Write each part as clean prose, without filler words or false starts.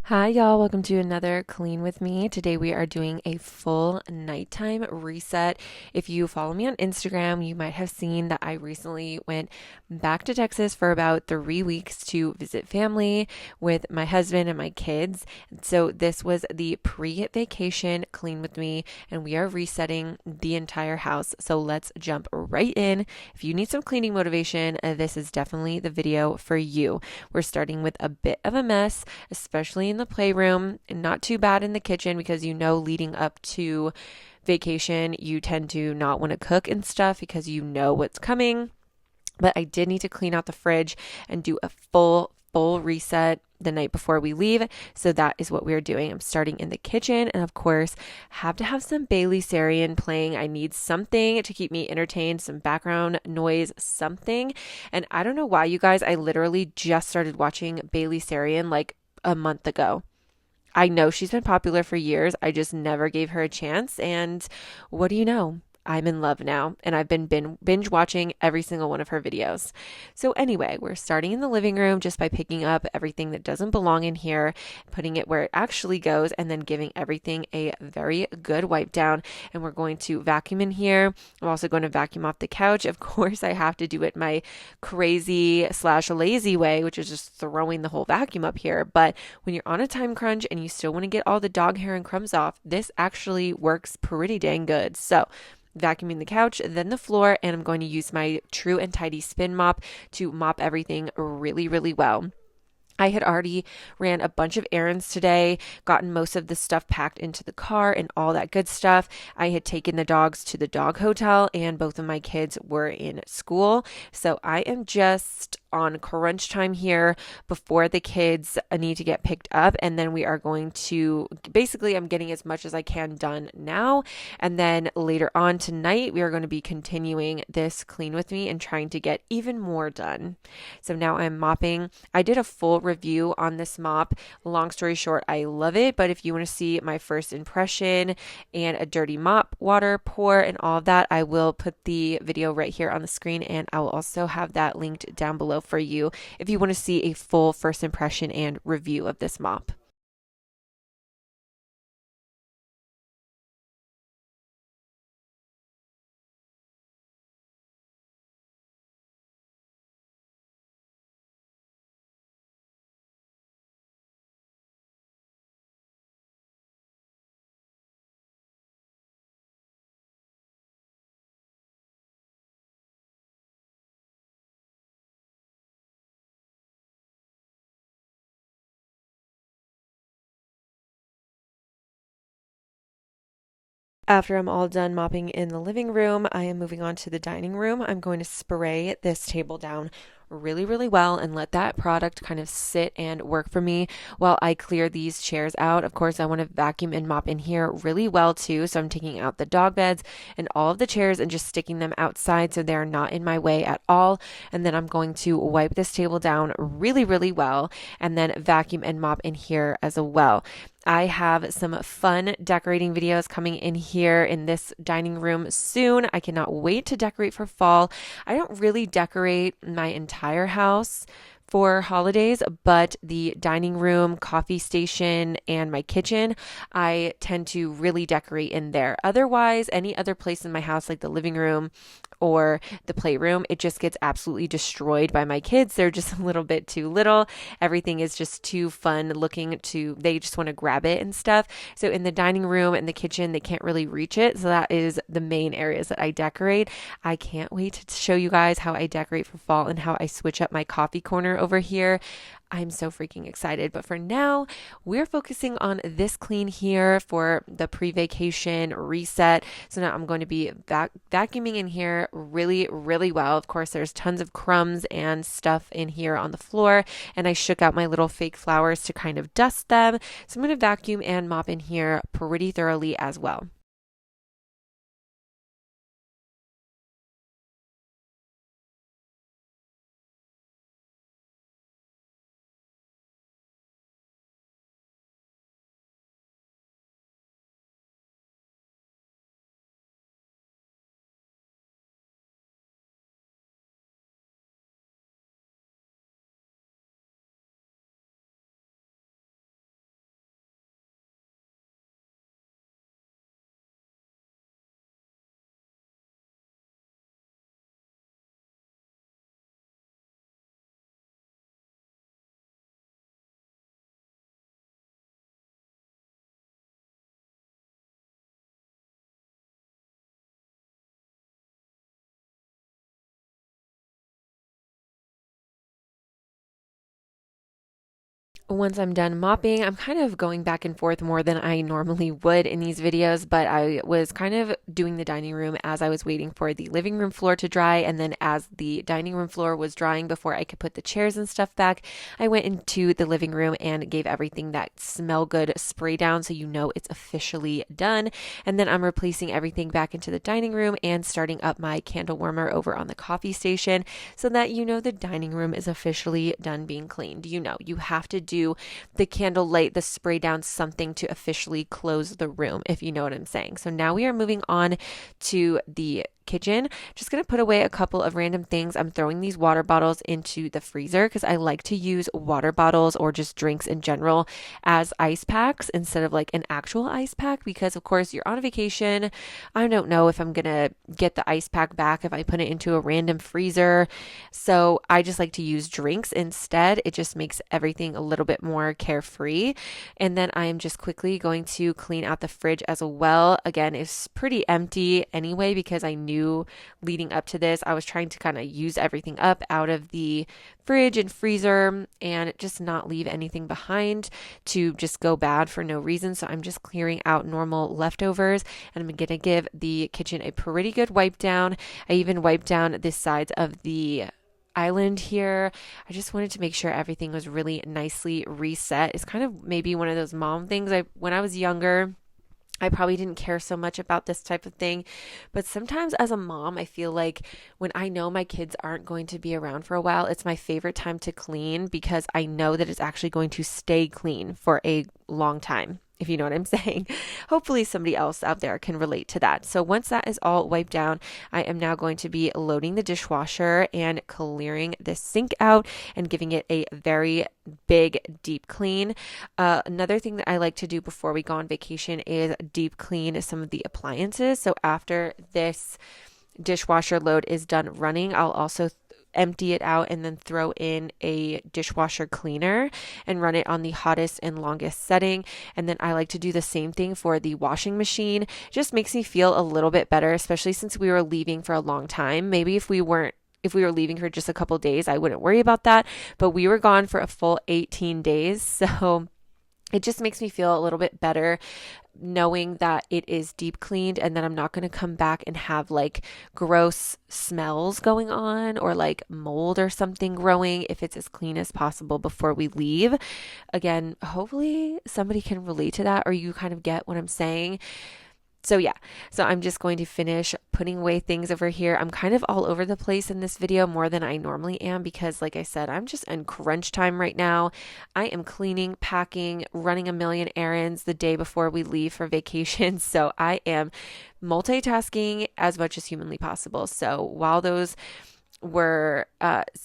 Hi, y'all. Welcome to another Clean with Me. Today we are doing a full nighttime reset. If you follow me on Instagram, you might have seen that I recently went back to Texas for about 3 weeks to visit family with my husband and my kids. So this was the pre-vacation Clean with Me, and we are resetting the entire house. So let's jump right in. If you need some cleaning motivation, this is definitely the video for you. We're starting with a bit of a mess, especially in the playroom, and not too bad in the kitchen because leading up to vacation, you tend to not want to cook and stuff because you know what's coming. But I did need to clean out the fridge and do a full reset the night before we leave. So that is what we're doing. I'm starting in the kitchen, and of course, have to have some Bailey Sarian playing. I need something to keep me entertained, some background noise, something. And I don't know why, you guys, I literally just started watching Bailey Sarian like a month ago. I know she's been popular for years. I just never gave her a chance. And what do you know? I'm in love now, and I've been binge watching every single one of her videos. So, anyway, we're starting in the living room just by picking up everything that doesn't belong in here, putting it where it actually goes, and then giving everything a very good wipe down. And we're going to vacuum in here. I'm also going to vacuum off the couch. Of course, I have to do it my crazy slash lazy way, which is just throwing the whole vacuum up here. But when you're on a time crunch and you still want to get all the dog hair and crumbs off, this actually works pretty dang good. So, vacuuming the couch, then the floor, and I'm going to use my True and Tidy spin mop to mop everything really, really well. I had already ran a bunch of errands today, gotten most of the stuff packed into the car and all that good stuff. I had taken the dogs to the dog hotel, and both of my kids were in school. So I am just on crunch time here before the kids need to get picked up. And then we are going to basically, I'm getting as much as I can done now. And then later on tonight, we are going to be continuing this clean with me and trying to get even more done. So now I'm mopping. I did a full review on this mop. Long story short, I love it. But if you want to see my first impression and a dirty mop, water pour, and all of that, I will put the video right here on the screen, and I will also have that linked down below for you if you want to see a full first impression and review of this mop. After I'm all done mopping in the living room, I am moving on to the dining room. I'm going to spray this table down really, really well and let that product kind of sit and work for me while I clear these chairs out. Of course, I want to vacuum and mop in here really well too. So I'm taking out the dog beds and all of the chairs and just sticking them outside so they're not in my way at all. And then I'm going to wipe this table down really, really well and then vacuum and mop in here as well. I have some fun decorating videos coming in here in this dining room soon. I cannot wait to decorate for fall. I don't really decorate my entire house for holidays, but the dining room, coffee station, and my kitchen, I tend to really decorate in there. Otherwise, any other place in my house, like the living room or the playroom, it just gets absolutely destroyed by my kids. They're just a little bit too little. Everything is just too fun looking to, they just want to grab it and stuff. So in the dining room and the kitchen, they can't really reach it. So that is the main areas that I decorate. I can't wait to show you guys how I decorate for fall and how I switch up my coffee corner over here. I'm so freaking excited. But for now, we're focusing on this clean here for the pre vacation reset. So now I'm going to be vacuuming in here really, really well. Of course, there's tons of crumbs and stuff in here on the floor, and I shook out my little fake flowers to kind of dust them. So I'm going to vacuum and mop in here pretty thoroughly as well. Once I'm done mopping, I'm kind of going back and forth more than I normally would in these videos, but I was kind of doing the dining room as I was waiting for the living room floor to dry. And then as the dining room floor was drying before I could put the chairs and stuff back, I went into the living room and gave everything that smell good spray down so you know it's officially done. And then I'm replacing everything back into the dining room and starting up my candle warmer over on the coffee station so that you know the dining room is officially done being cleaned. You know, you have to do the candle light, the spray down, something to officially close the room, if you know what I'm saying. So now we are moving on to the kitchen. Just going to put away a couple of random things. I'm throwing these water bottles into the freezer because I like to use water bottles or just drinks in general as ice packs instead of like an actual ice pack, because of course you're on a vacation. I don't know if I'm going to get the ice pack back if I put it into a random freezer. So I just like to use drinks instead. It just makes everything a little bit more carefree. And then I am just quickly going to clean out the fridge as well. Again, it's pretty empty anyway because I knew leading up to this, I was trying to kind of use everything up out of the fridge and freezer and just not leave anything behind to just go bad for no reason. So I'm just clearing out normal leftovers, and I'm going to give the kitchen a pretty good wipe down. I even wiped down the sides of the island here. I just wanted to make sure everything was really nicely reset. It's kind of maybe one of those mom things. When I was younger, I probably didn't care so much about this type of thing. But sometimes as a mom, I feel like when I know my kids aren't going to be around for a while, it's my favorite time to clean because I know that it's actually going to stay clean for a long time, if you know what I'm saying. Hopefully somebody else out there can relate to that. So once that is all wiped down, I am now going to be loading the dishwasher and clearing the sink out and giving it a very big deep clean. Another thing that I like to do before we go on vacation is deep clean some of the appliances. So after this dishwasher load is done running, I'll also empty it out and then throw in a dishwasher cleaner and run it on the hottest and longest setting. And then I like to do the same thing for the washing machine. It just makes me feel a little bit better, especially since we were leaving for a long time. Maybe if we were leaving for just a couple days, I wouldn't worry about that. But we were gone for a full 18 days. So it just makes me feel a little bit better knowing that it is deep cleaned and that I'm not going to come back and have like gross smells going on or like mold or something growing if it's as clean as possible before we leave. Again, hopefully somebody can relate to that or you kind of get what I'm saying. So yeah, so I'm just going to finish putting away things over here. I'm kind of all over the place in this video more than I normally am because like I said, I'm just in crunch time right now. I am cleaning, packing, running a million errands the day before we leave for vacation. So I am multitasking as much as humanly possible. So while those were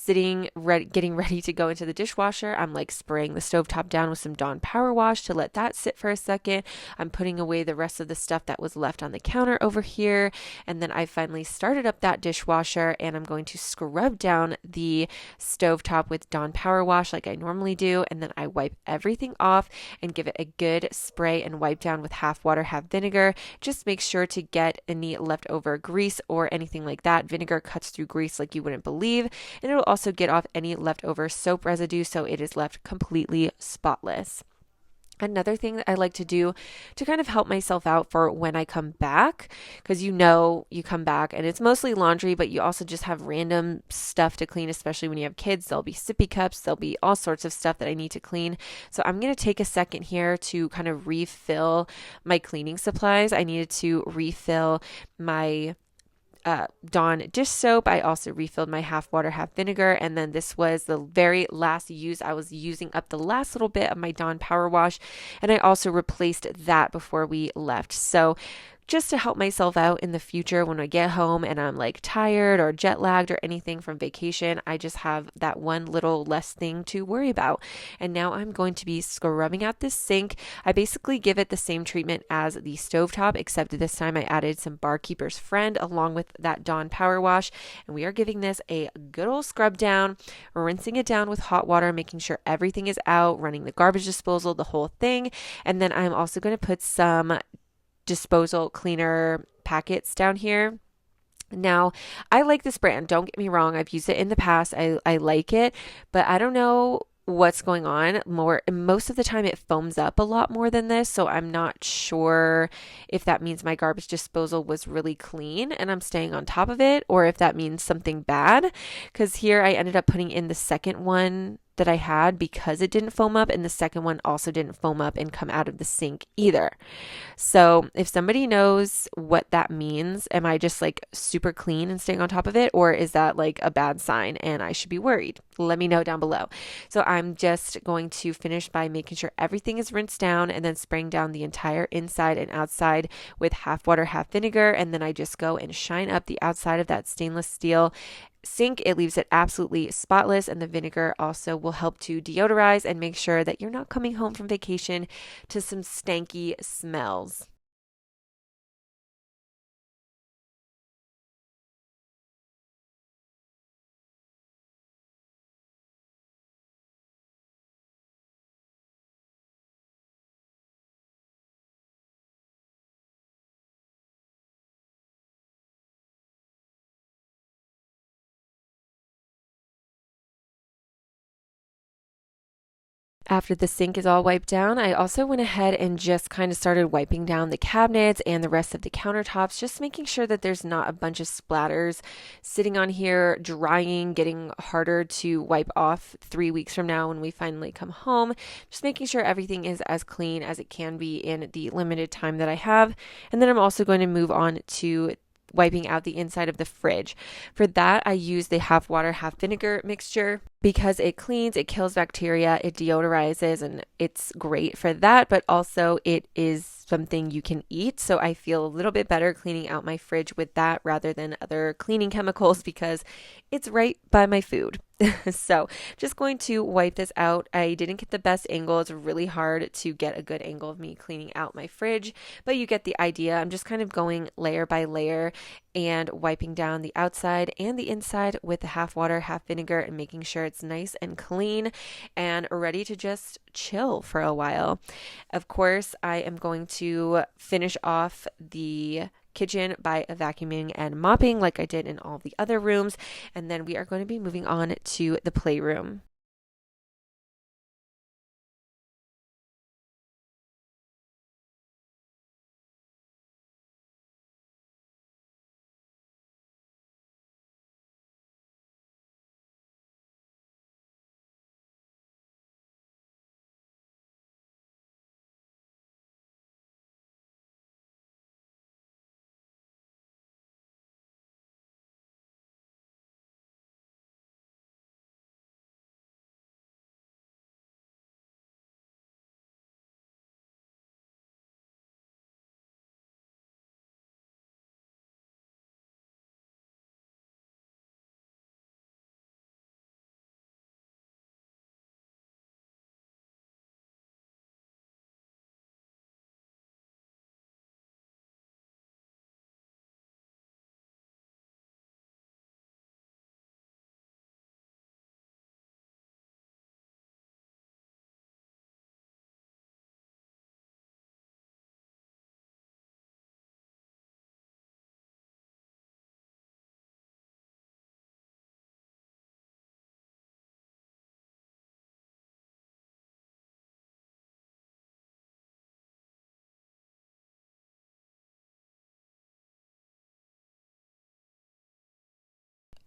getting ready to go into the dishwasher, I'm like spraying the stovetop down with some Dawn Power Wash to let that sit for a second. I'm putting away the rest of the stuff that was left on the counter over here. And then I finally started up that dishwasher and I'm going to scrub down the stovetop with Dawn Power Wash like I normally do. And then I wipe everything off and give it a good spray and wipe down with half water, half vinegar. Just make sure to get any leftover grease or anything like that. Vinegar cuts through grease like you wouldn't believe, and it'll also get off any leftover soap residue so it is left completely spotless. Another thing that I like to do to kind of help myself out for when I come back, because you come back and it's mostly laundry, but you also just have random stuff to clean, especially when you have kids. There'll be sippy cups, there'll be all sorts of stuff that I need to clean. So I'm going to take a second here to kind of refill my cleaning supplies. I needed to refill my Dawn dish soap. I also refilled my half water, half vinegar. And then this was the very last use. I was using up the last little bit of my Dawn Power Wash. And I also replaced that before we left. So just to help myself out in the future when I get home and I'm like tired or jet lagged or anything from vacation, I just have that one little less thing to worry about. And now I'm going to be scrubbing out this sink. I basically give it the same treatment as the stovetop, except this time I added some Barkeeper's Friend along with that Dawn Power Wash. And we are giving this a good old scrub down, rinsing it down with hot water, making sure everything is out, running the garbage disposal, the whole thing. And then I'm also going to put some disposal cleaner packets down here. Now, I like this brand. Don't get me wrong. I've used it in the past. I like it, but I don't know what's going on. Most of the time it foams up a lot more than this, so I'm not sure if that means my garbage disposal was really clean and I'm staying on top of it, or if that means something bad, because here I ended up putting in the second one that I had because it didn't foam up, and the second one also didn't foam up and come out of the sink either. So if somebody knows what that means, am I just like super clean and staying on top of it? Or is that like a bad sign and I should be worried? Let me know down below. So I'm just going to finish by making sure everything is rinsed down and then spraying down the entire inside and outside with half water, half vinegar. And then I just go and shine up the outside of that stainless steel sink. It leaves it absolutely spotless, and the vinegar also will help to deodorize and make sure that you're not coming home from vacation to some stanky smells. After the sink is all wiped down, I also went ahead and just kind of started wiping down the cabinets and the rest of the countertops, just making sure that there's not a bunch of splatters sitting on here, drying, getting harder to wipe off 3 weeks from now when we finally come home. Just making sure everything is as clean as it can be in the limited time that I have. And then I'm also going to move on to wiping out the inside of the fridge. For that, I use the half water, half vinegar mixture because it cleans, it kills bacteria, it deodorizes, and it's great for that, but also it is something you can eat. So I feel a little bit better cleaning out my fridge with that rather than other cleaning chemicals because it's right by my food. So just going to wipe this out. I didn't get the best angle. It's really hard to get a good angle of me cleaning out my fridge, but you get the idea. I'm just kind of going layer by layer and wiping down the outside and the inside with the half water, half vinegar, and making sure it's nice and clean and ready to just chill for a while. Of course, I am going to finish off the kitchen by vacuuming and mopping like I did in all the other rooms, and then we are going to be moving on to the playroom.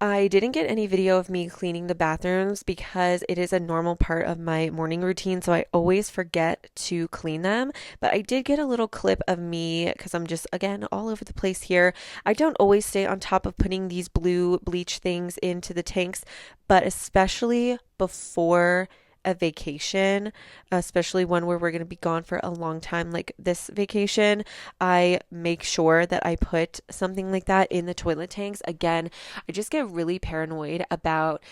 I didn't get any video of me cleaning the bathrooms because it is a normal part of my morning routine, so I always forget to clean them. But I did get a little clip of me because I'm just, again, all over the place here. I don't always stay on top of putting these blue bleach things into the tanks, but especially before a vacation, especially one where we're going to be gone for a long time, like this vacation, I make sure that I put something like that in the toilet tanks. Again, I just get really paranoid about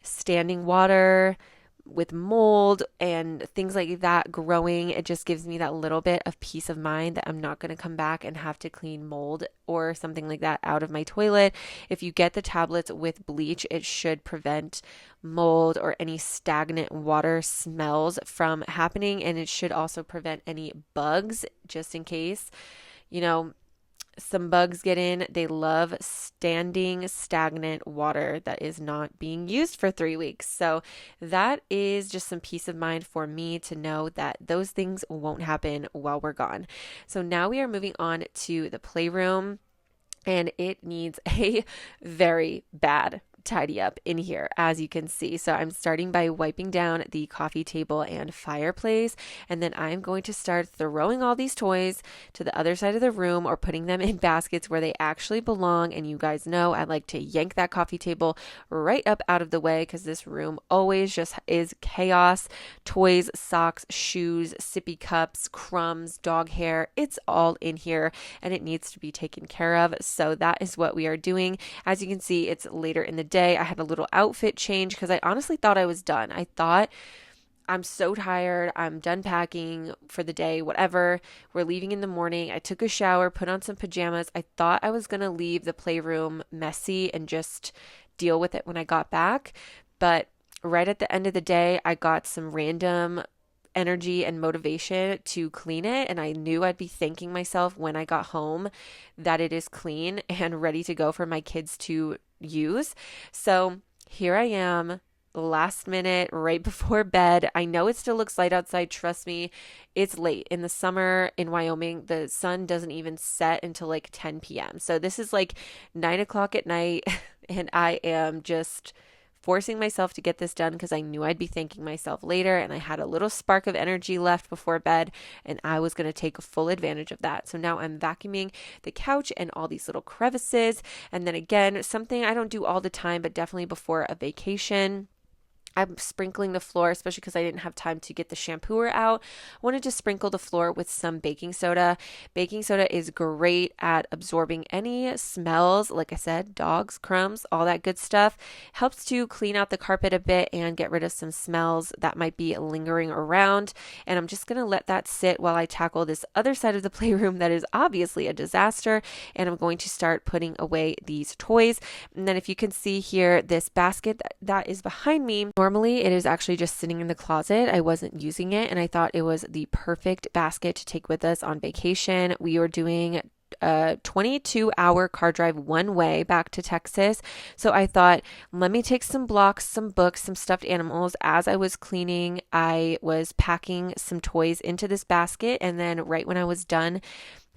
standing water with mold and things like that growing. It just gives me that little bit of peace of mind that I'm not going to come back and have to clean mold or something like that out of my toilet. If you get the tablets with bleach, it should prevent mold or any stagnant water smells from happening, and it should also prevent any bugs just in case. You know, some bugs get in. They love standing, stagnant water that is not being used for 3 weeks. So that is just some peace of mind for me to know that those things won't happen while we're gone. So now we are moving on to the playroom, and it needs a very bad tidy up in here, as you can see. So I'm starting by wiping down the coffee table and fireplace, and then I'm going to start throwing all these toys to the other side of the room or putting them in baskets where they actually belong. And you guys know I like to yank that coffee table right up out of the way because this room always just is chaos. Toys, socks, shoes, sippy cups, crumbs, dog hair, it's all in here and it needs to be taken care of. So that is what we are doing. As you can see, it's later in the day. I had a little outfit change because I honestly thought I was done. I thought, I'm so tired. I'm done packing for the day, whatever. We're leaving in the morning. I took a shower, put on some pajamas. I thought I was going to leave the playroom messy and just deal with it when I got back. But right at the end of the day, I got some random energy and motivation to clean it, and I knew I'd be thanking myself when I got home that it is clean and ready to go for my kids to use. So here I am, last minute, right before bed. I know it still looks light outside. Trust me, it's late. In the summer in Wyoming, the sun doesn't even set until like 10 p.m. So this is like 9 o'clock at night, and I am just forcing myself to get this done because I knew I'd be thanking myself later, and I had a little spark of energy left before bed, and I was going to take full advantage of that. So now I'm vacuuming the couch and all these little crevices. And then again, something I don't do all the time, but definitely before a vacation, I'm sprinkling the floor, especially because I didn't have time to get the shampooer out. I wanted to sprinkle the floor with some baking soda. Baking soda is great at absorbing any smells. Like I said, dogs, crumbs, all that good stuff. Helps to clean out the carpet a bit and get rid of some smells that might be lingering around. And I'm just going to let that sit while I tackle this other side of the playroom that is obviously a disaster. And I'm going to start putting away these toys. And then if you can see here, this basket that is behind me, normally it is actually just sitting in the closet. I wasn't using it, and I thought it was the perfect basket to take with us on vacation. We were doing a 22-hour car drive one way back to Texas. So I thought, let me take some blocks, some books, some stuffed animals. As I was cleaning, I was packing some toys into this basket, and then right when I was done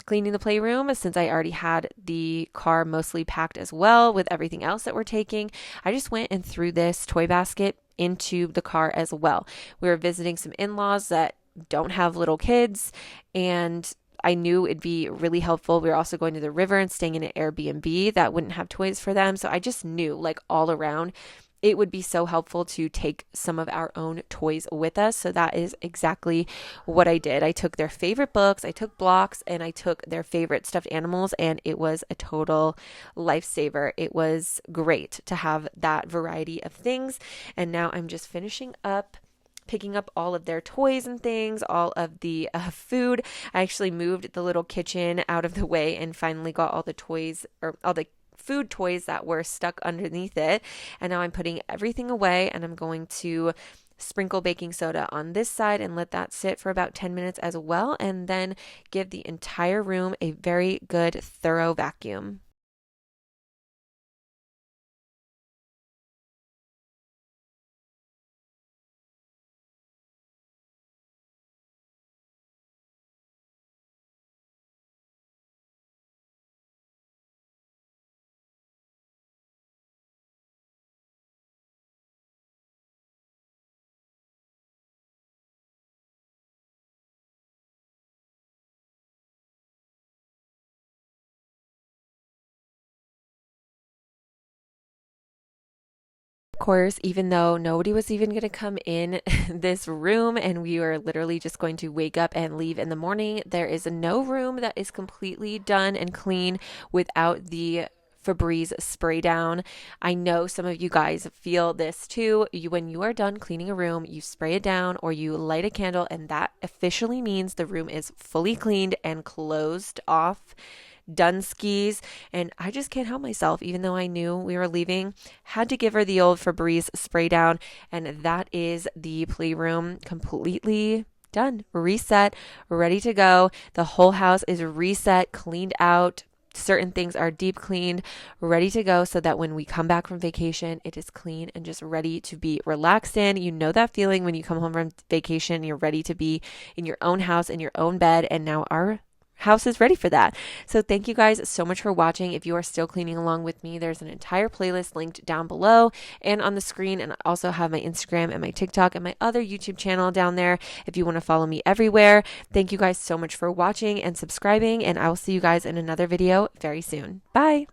cleaning the playroom, since I already had the car mostly packed as well with everything else that we're taking, I just went and threw this toy basket into the car as well. We were visiting some in-laws that don't have little kids, and I knew it'd be really helpful. We were also going to the river and staying in an Airbnb that wouldn't have toys for them. So I just knew, like, all around, it would be so helpful to take some of our own toys with us. So that is exactly what I did. I took their favorite books, I took blocks, and I took their favorite stuffed animals, and it was a total lifesaver. It was great to have that variety of things. And now I'm just finishing up picking up all of their toys and things, all of the food. I actually moved the little kitchen out of the way and finally got all the toys, or all the food toys that were stuck underneath it. And now I'm putting everything away, and I'm going to sprinkle baking soda on this side and let that sit for about 10 minutes as well, and then give the entire room a very good thorough vacuum. Of course, even though nobody was even going to come in this room and we were literally just going to wake up and leave in the morning, there is no room that is completely done and clean without the Febreze spray down. I know some of you guys feel this too. When you are done cleaning a room, you spray it down or you light a candle, and that officially means the room is fully cleaned and closed off, done skis. And I just can't help myself, even though I knew we were leaving, had to give her the old Febreze spray down, and that is the playroom completely done, reset, ready to go. The whole house is reset, cleaned out. certain things are deep cleaned, ready to go, so that when we come back from vacation, it is clean and just ready to be relaxed in. You know that feeling when you come home from vacation, you're ready to be in your own house, in your own bed, and now our house is ready for that. So thank you guys so much for watching. If you are still cleaning along with me, there's an entire playlist linked down below and on the screen, and I also have my Instagram and my TikTok and my other YouTube channel down there if you want to follow me everywhere. Thank you guys so much for watching and subscribing, and I will see you guys in another video very soon. Bye.